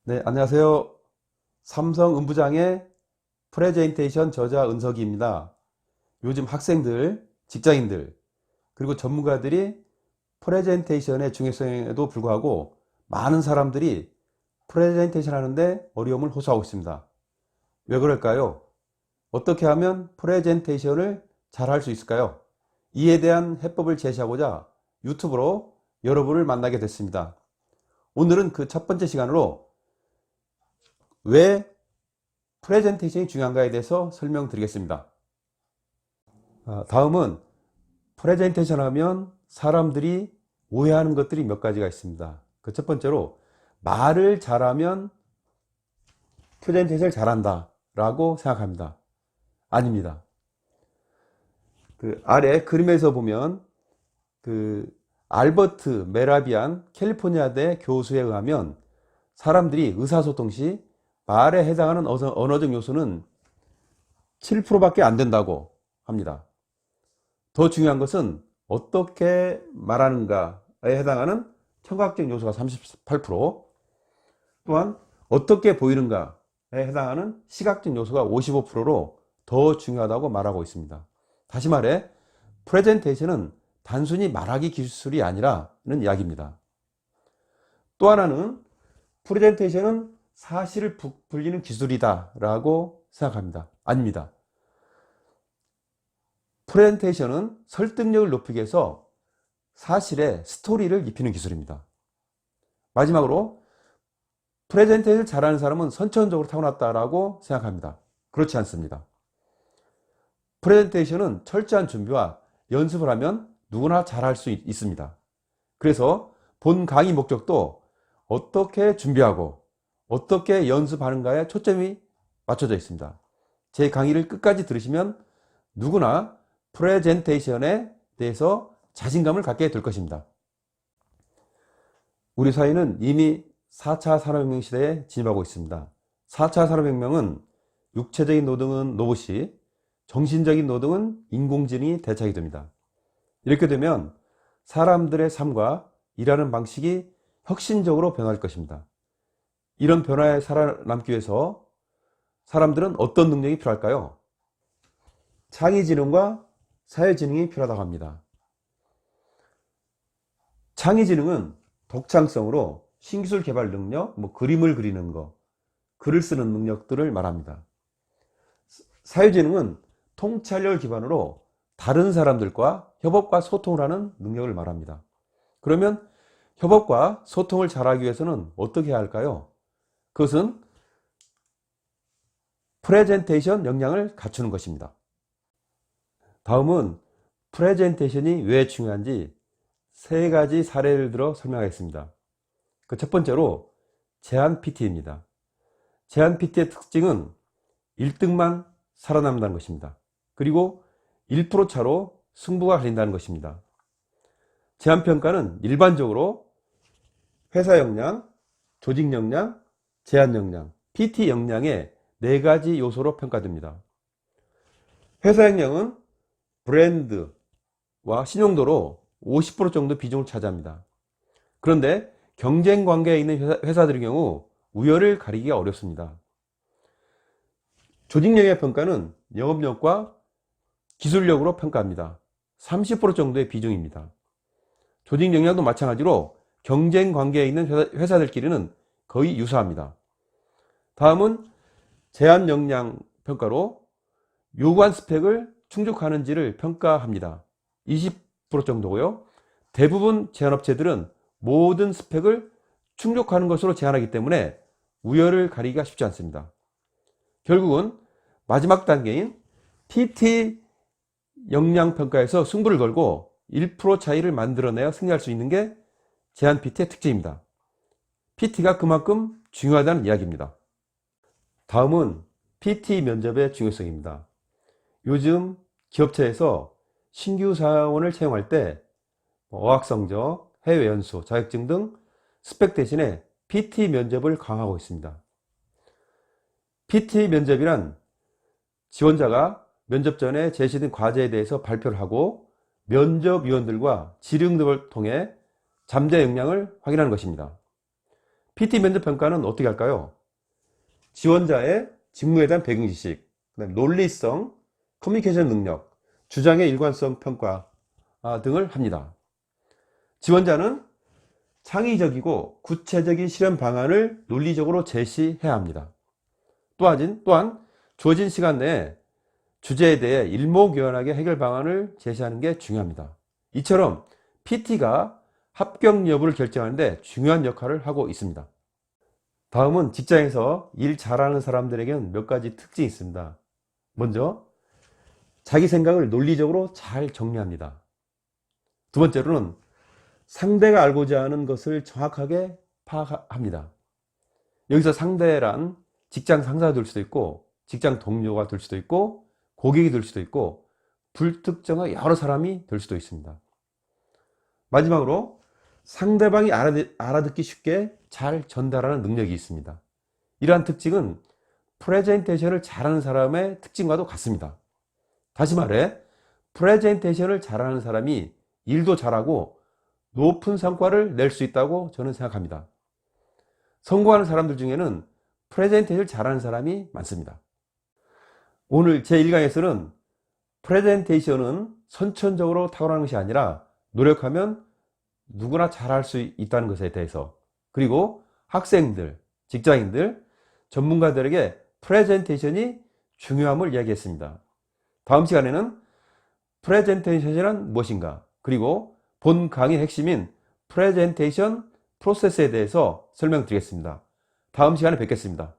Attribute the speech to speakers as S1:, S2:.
S1: 네, 안녕하세요. 삼성 음부장의 프레젠테이션 저자 은석이입니다. 요즘 학생들, 직장인들, 그리고 전문가들이 프레젠테이션의 중요성에도 불구하고 많은 사람들이 프레젠테이션 하는데 어려움을 호소하고 있습니다. 왜 그럴까요? 어떻게 하면 프레젠테이션을 잘 할 수 있을까요? 이에 대한 해법을 제시하고자 유튜브로 여러분을 만나게 됐습니다. 오늘은 그 첫 번째 시간으로 왜 프레젠테이션이 중요한가에 대해서 설명드리겠습니다. 다음은 프레젠테이션 하면 사람들이 오해하는 것들이 몇 가지가 있습니다. 그 첫 번째로 말을 잘하면 프레젠테이션을 잘한다 라고 생각합니다. 아닙니다. 그 아래 그림에서 보면 그 알버트 메라비안 캘리포니아대 교수에 의하면 사람들이 의사소통 시 말에 해당하는 언어적 요소는 7%밖에 안 된다고 합니다. 더 중요한 것은 어떻게 말하는가에 해당하는 청각적 요소가 38%, 또한 어떻게 보이는가에 해당하는 시각적 요소가 55%로 더 중요하다고 말하고 있습니다. 다시 말해 프레젠테이션은 단순히 말하기 기술이 아니라는 이야기입니다. 또 하나는 프레젠테이션은 사실을 부풀리는 기술이다 라고 생각합니다. 아닙니다. 프레젠테이션은 설득력을 높이기 위해서 사실에 스토리를 입히는 기술입니다. 마지막으로 프레젠테이션을 잘하는 사람은 선천적으로 타고났다라고 생각합니다. 그렇지 않습니다. 프레젠테이션은 철저한 준비와 연습을 하면 누구나 잘할 수 있습니다. 그래서 본 강의 목적도 어떻게 준비하고 어떻게 연습하는가에 초점이 맞춰져 있습니다. 제 강의를 끝까지 들으시면 누구나 프레젠테이션에 대해서 자신감을 갖게 될 것입니다. 우리 사회는 이미 4차 산업혁명 시대에 진입하고 있습니다. 4차 산업혁명은 육체적인 노동은 로봇이, 정신적인 노동은 인공지능이 대체하게 됩니다. 이렇게 되면 사람들의 삶과 일하는 방식이 혁신적으로 변할 것입니다. 이런 변화에 살아남기 위해서 사람들은 어떤 능력이 필요할까요? 창의지능과 사회지능이 필요하다고 합니다. 창의지능은 독창성으로 신기술 개발 능력, 그림을 그리는 거, 글을 쓰는 능력들을 말합니다. 사회지능은 통찰력을 기반으로 다른 사람들과 협업과 소통을 하는 능력을 말합니다. 그러면 협업과 소통을 잘하기 위해서는 어떻게 해야 할까요? 그것은 프레젠테이션 역량을 갖추는 것입니다. 다음은 프레젠테이션이 왜 중요한지 세 가지 사례를 들어 설명하겠습니다. 그 첫 번째로 제한 PT입니다. 제한 PT의 특징은 1등만 살아남는다는 것입니다. 그리고 1% 차로 승부가 갈린다는 것입니다. 제한평가는 일반적으로 회사 역량, 조직 역량, 제한 역량, PT 역량의 네 가지 요소로 평가됩니다. 회사 역량은 브랜드와 신용도로 50% 정도 비중을 차지합니다. 그런데 경쟁 관계에 있는 회사들의 경우 우열을 가리기가 어렵습니다. 조직 역량 평가는 영업력과 기술력으로 평가합니다. 30% 정도의 비중입니다. 조직 역량도 마찬가지로 경쟁 관계에 있는 회사들끼리는 거의 유사합니다. 다음은 제한 역량 평가로 요구한 스펙을 충족하는지를 평가합니다. 20% 정도고요. 대부분 제한업체들은 모든 스펙을 충족하는 것으로 제한하기 때문에 우열을 가리기가 쉽지 않습니다. 결국은 마지막 단계인 PT 역량 평가에서 승부를 걸고 1% 차이를 만들어내야 승리할 수 있는 게 제한 PT의 특징입니다. PT가 그만큼 중요하다는 이야기입니다. 다음은 PT 면접의 중요성입니다. 요즘 기업체에서 신규 사원을 채용할 때 어학성적, 해외 연수, 자격증 등 스펙 대신에 PT 면접을 강화하고 있습니다. PT 면접이란 지원자가 면접 전에 제시된 과제에 대해서 발표를 하고 면접위원들과 질의응답을 통해 잠재 역량을 확인하는 것입니다. PT 면접 평가는 어떻게 할까요? 지원자의 직무에 대한 배경지식, 그다음에 논리성, 커뮤니케이션 능력, 주장의 일관성 평가 등을 합니다. 지원자는 창의적이고 구체적인 실현 방안을 논리적으로 제시해야 합니다. 또한 주어진 시간 내에 주제에 대해 일목요연하게 해결 방안을 제시하는 게 중요합니다. 이처럼 PT가 합격 여부를 결정하는데 중요한 역할을 하고 있습니다. 다음은 직장에서 일 잘하는 사람들에게는 몇 가지 특징이 있습니다. 먼저 자기 생각을 논리적으로 잘 정리합니다. 두 번째로는 상대가 알고자 하는 것을 정확하게 파악합니다. 여기서 상대란 직장 상사가 될 수도 있고, 직장 동료가 될 수도 있고, 고객이 될 수도 있고, 불특정한 여러 사람이 될 수도 있습니다. 마지막으로 상대방이 알아듣기 쉽게 잘 전달하는 능력이 있습니다. 이러한 특징은 프레젠테이션을 잘하는 사람의 특징과도 같습니다. 다시 말해, 프레젠테이션을 잘하는 사람이 일도 잘하고 높은 성과를 낼 수 있다고 저는 생각합니다. 성공하는 사람들 중에는 프레젠테이션을 잘하는 사람이 많습니다. 오늘 제1강에서는 프레젠테이션은 선천적으로 탁월한 것이 아니라 노력하면 누구나 잘할 수 있다는 것에 대해서, 그리고 학생들, 직장인들, 전문가들에게 프레젠테이션이 중요함을 이야기했습니다. 다음 시간에는 프레젠테이션이란 무엇인가, 그리고 본 강의 핵심인 프레젠테이션 프로세스에 대해서 설명드리겠습니다. 다음 시간에 뵙겠습니다.